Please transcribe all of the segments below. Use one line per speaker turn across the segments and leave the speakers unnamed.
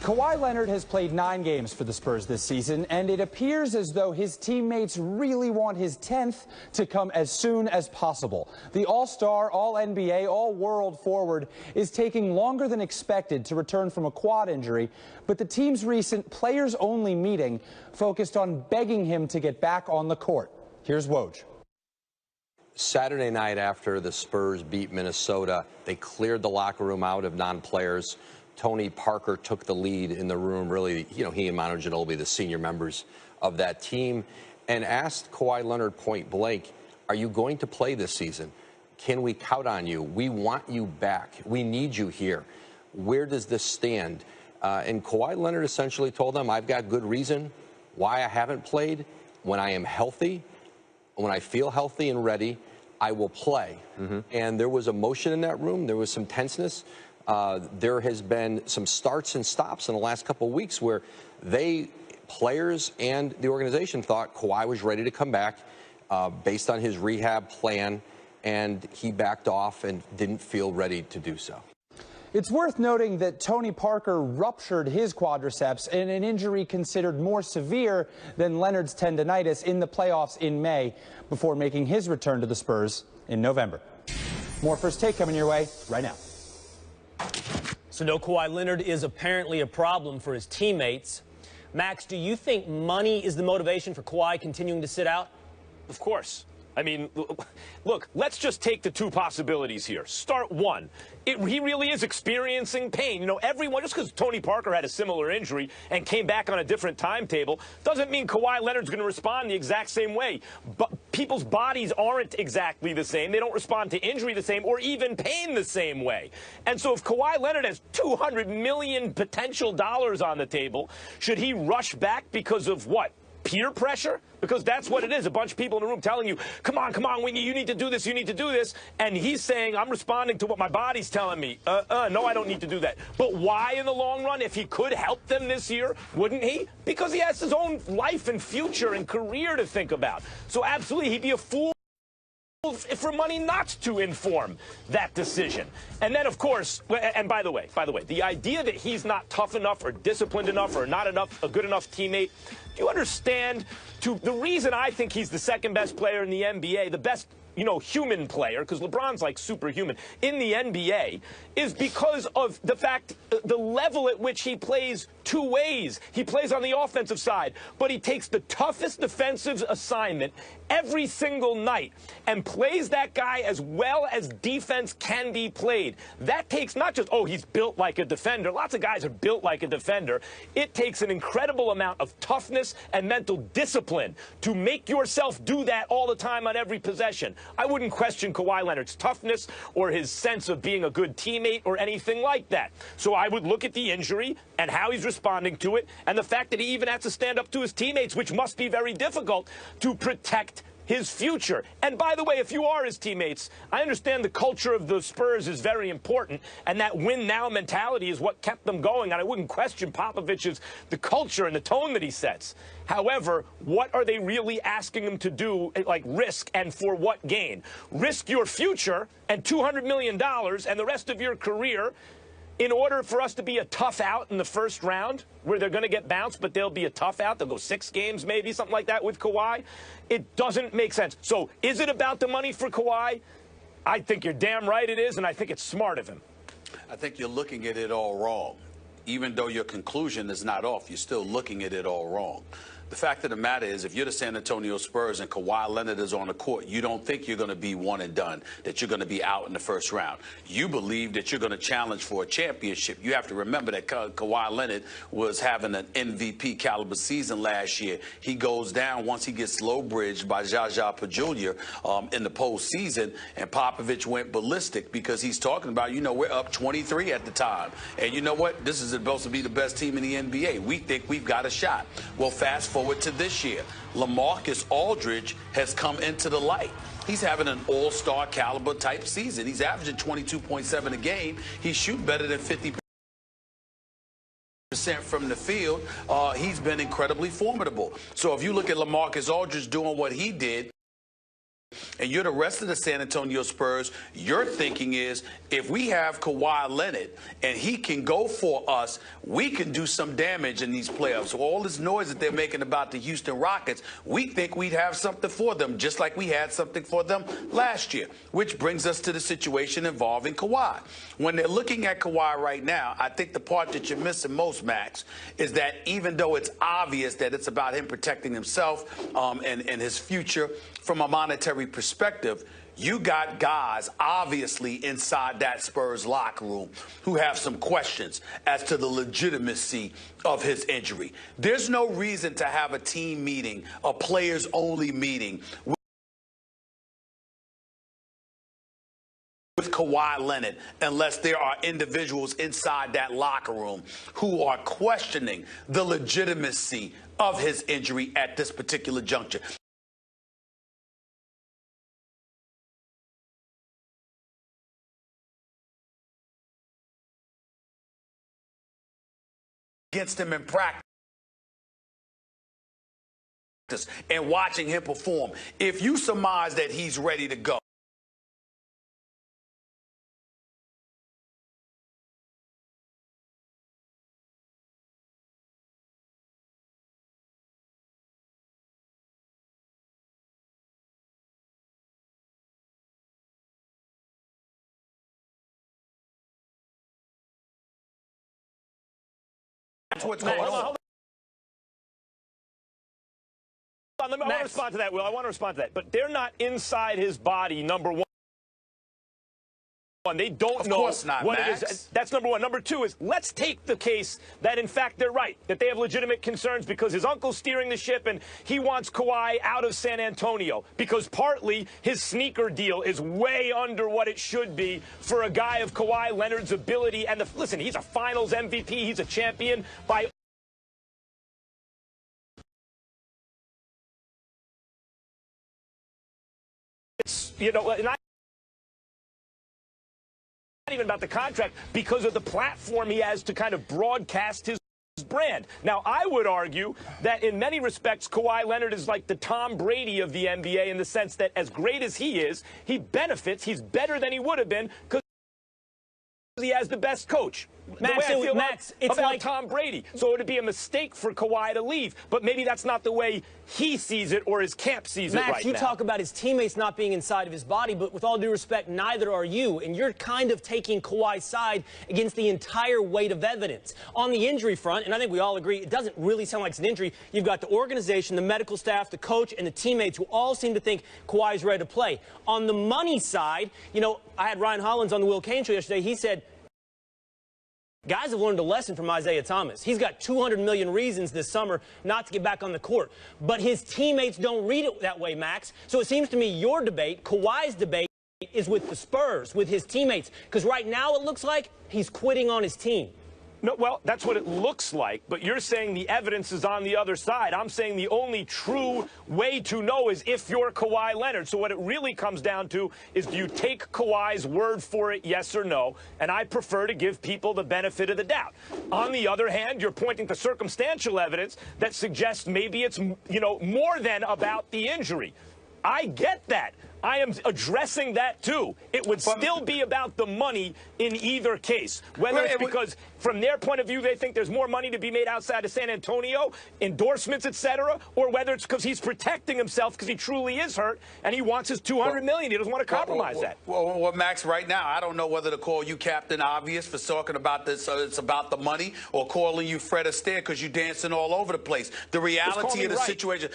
Kawhi Leonard has played 9 games for the Spurs this season, and it appears as though his teammates really want his 10th to come as soon as possible. The All-Star, All-NBA, All-World forward is taking longer than expected to return from a quad injury, but the team's recent players-only meeting focused on begging him to get back on the court. Here's Woj.
Saturday night after the Spurs beat Minnesota, they cleared the locker room out of non-players. Tony Parker took the lead in the room, really, he and Manu Ginobili, the senior members of that team, and asked Kawhi Leonard point blank, are you going to play this season? Can we count on you? We want you back. We need you here. Where does this stand? And Kawhi Leonard essentially told them, I've got good reason why I haven't played. When I am healthy, when I feel healthy and ready, I will play. And there was emotion in that room. There was some tenseness. There has been some starts and stops in the last couple of weeks where players and the organization thought Kawhi was ready to come back based on his rehab plan, and he backed off and didn't feel ready to do so.
It's worth noting that Tony Parker ruptured his quadriceps in an injury considered more severe than Leonard's tendonitis in the playoffs in May before making his return to the Spurs in November. More First Take coming your way right now.
So no Kawhi Leonard is apparently a problem for his teammates. Max, do you think money is the motivation for Kawhi continuing to sit out?
Of course. I mean, look, let's just take the two possibilities here. Start one. He really is experiencing pain. You know, everyone, just because Tony Parker had a similar injury and came back on a different timetable, doesn't mean Kawhi Leonard's going to respond the exact same way. But people's bodies aren't exactly the same. They don't respond to injury the same or even pain the same way. And so if Kawhi Leonard has $200 million potential dollars on the table, should he rush back because of what? Peer pressure? Because that's what it is. A bunch of people in the room telling you, come on, you need to do this, you need to do this. And he's saying, I'm responding to what my body's telling me. No, I don't need to do that. But why in the long run? If he could help them this year, wouldn't he? Because he has his own life and future and career to think about. So absolutely, he'd be a fool for money not to inform that decision. And then, of course, and by the way, the idea that he's not tough enough or disciplined enough or not enough, a good enough teammate, do you understand? The reason I think he's the second best player in the NBA, the best, human player, because LeBron's like superhuman, in the NBA, is because of the fact, the level at which he plays two ways. He plays on the offensive side, but he takes the toughest defensive assignment every single night and plays that guy as well as defense can be played. That takes not just, he's built like a defender. Lots of guys are built like a defender. It takes an incredible amount of toughness and mental discipline to make yourself do that all the time on every possession. I wouldn't question Kawhi Leonard's toughness or his sense of being a good teammate or anything like that. So I would look at the injury and how he's responding to it and the fact that he even has to stand up to his teammates, which must be very difficult, to protect his future. And by the way, if you are his teammates, I understand the culture of the Spurs is very important, and that win-now mentality is what kept them going, and I wouldn't question Popovich's, the culture and the tone that he sets. However, what are they really asking him to do, like risk, and for what gain? Risk your future and $200 million and the rest of your career in order for us to be a tough out in the first round, where they're going to get bounced, but they'll be a tough out. They'll go 6 games, maybe, something like that with Kawhi. It doesn't make sense. So is it about the money for Kawhi? I think you're damn right it is, and I think it's smart of him.
I think you're looking at it all wrong. Even though your conclusion is not off, you're still looking at it all wrong. The fact of the matter is, if you're the San Antonio Spurs and Kawhi Leonard is on the court, you don't think you're going to be one and done, that you're going to be out in the first round. You believe that you're going to challenge for a championship. You have to remember that Kawhi Leonard was having an MVP caliber season last year. He goes down once he gets low bridged by Jaja Pachulia in the postseason, and Popovich went ballistic because he's talking about, we're up 23 at the time. And you know what? This is supposed to be the best team in the NBA. We think we've got a shot. Well, fast forward to this year. LaMarcus Aldridge has come into the light. He's having an all-star caliber type season. He's averaging 22.7 a game. He's shooting better than 50% from the field. He's been incredibly formidable. So if you look at LaMarcus Aldridge doing what he did, and you're the rest of the San Antonio Spurs, your thinking is, if we have Kawhi Leonard and he can go for us, we can do some damage in these playoffs. So all this noise that they're making about the Houston Rockets, we think we'd have something for them, just like we had something for them last year, which brings us to the situation involving Kawhi. When they're looking at Kawhi right now, I think the part that you're missing most, Max, is that even though it's obvious that it's about him protecting himself and his future from a monetary perspective, you got guys obviously inside that Spurs locker room who have some questions as to the legitimacy of his injury. There's no reason to have a team meeting, a players-only meeting with Kawhi Leonard unless there are individuals inside that locker room who are questioning the legitimacy of his injury at this particular juncture. Against him in practice and watching him perform. If you surmise that he's ready to go, that's what's going on.
I want to respond to that, Will. I want to respond to that. But they're not inside his body, number one. They don't know what it is. That's number one. Number two is, let's take the case that, in fact, they're right, that they have legitimate concerns because his uncle's steering the ship and he wants Kawhi out of San Antonio because partly his sneaker deal is way under what it should be for a guy of Kawhi Leonard's ability. And listen, he's a finals MVP. He's a champion by and not even about the contract, because of the platform he has to kind of broadcast his brand. Now, I would argue that in many respects, Kawhi Leonard is like the Tom Brady of the NBA in the sense that as great as he is, he benefits. He's better than he would have been because he has the best coach.
Max,
it's like Tom Brady. So it would be a mistake for Kawhi to leave. But maybe that's not the way he sees it or his camp sees it right now.
Max, you talk about his teammates not being inside of his body, but with all due respect, neither are you. And you're kind of taking Kawhi's side against the entire weight of evidence. On the injury front, and I think we all agree, it doesn't really sound like it's an injury. You've got the organization, the medical staff, the coach, and the teammates who all seem to think Kawhi's ready to play. On the money side, I had Ryan Hollins on the Will Cain show yesterday. He said, guys have learned a lesson from Isaiah Thomas. He's got 200 million reasons this summer not to get back on the court. But his teammates don't read it that way, Max. So it seems to me your debate, Kawhi's debate, is with the Spurs, with his teammates. Because right now it looks like he's quitting on his team.
No, well, that's what it looks like, but you're saying the evidence is on the other side. I'm saying the only true way to know is if you're Kawhi Leonard. So what it really comes down to is, do you take Kawhi's word for it, yes or no? And I prefer to give people the benefit of the doubt. On the other hand, you're pointing to circumstantial evidence that suggests maybe it's, more than about the injury. I get that. I am addressing that, too. It would still be about the money in either case. Whether it's because, from their point of view, they think there's more money to be made outside of San Antonio, endorsements, etc., or whether it's because he's protecting himself because he truly is hurt and he wants his $200 million. He doesn't want to compromise that.
Well, Max, right now, I don't know whether to call you Captain Obvious for talking about this, it's about the money, or calling you Fred Astaire because you're dancing all over the place. The reality of the situation,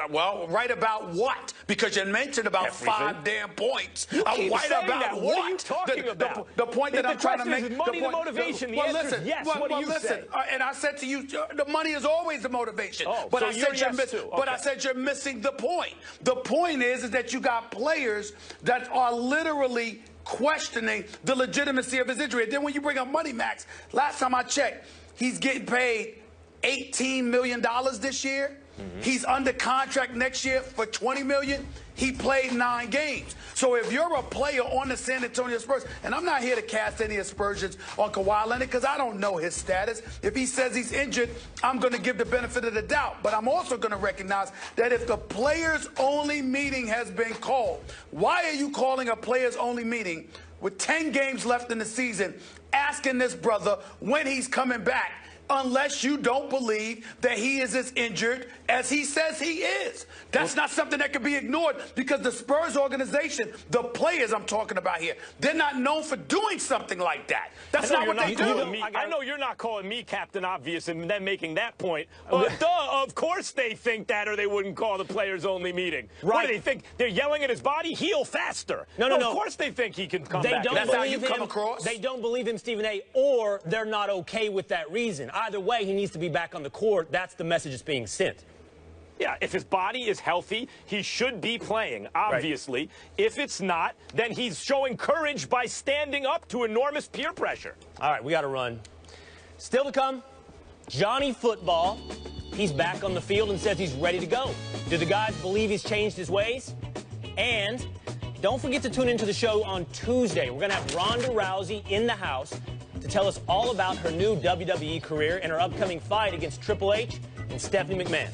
well, right about what? Because you mentioned about
everything.
5 damn points.
Right about
that.
What are you talking about?
The point that I'm trying to make.
Is money the motivation? The answer is yes. What do you say?
And I said to you, the money is always the motivation.
But
I said you're missing the point. The point is that you got players that are literally questioning the legitimacy of his injury. And then when you bring up money, Max, last time I checked, he's getting paid $18 million this year. He's under contract next year for $20 million. he played 9 games. So if you're a player on the San Antonio Spurs, and I'm not here to cast any aspersions on Kawhi Leonard because I don't know his status. If he says he's injured, I'm going to give the benefit of the doubt. But I'm also going to recognize that if the players-only meeting has been called, why are you calling a players-only meeting with 10 games left in the season, asking this brother when he's coming back, unless you don't believe that he is as injured as he says he is? That's not something that can be ignored, because the Spurs organization, the players I'm talking about here, they're not known for doing something like that. That's not what they do.
I know you're not calling me Captain Obvious and then making that point. Duh, of course they think that, or they wouldn't call the players-only meeting.
Right.
What do they think? They're yelling at his body? Heal faster.
No.
Of course they think he can come back.
That's how you come across?
They don't believe him, Stephen A., or they're not okay with that reason. Either way, he needs to be back on the court. That's the message that's being sent.
Yeah, if his body is healthy, he should be playing, obviously. Right. If it's not, then he's showing courage by standing up to enormous peer pressure.
All right, we got to run. Still to come, Johnny Football. He's back on the field and says he's ready to go. Do the guys believe he's changed his ways? And don't forget to tune into the show on Tuesday. We're going to have Ronda Rousey in the house to tell us all about her new WWE career and her upcoming fight against Triple H and Stephanie McMahon.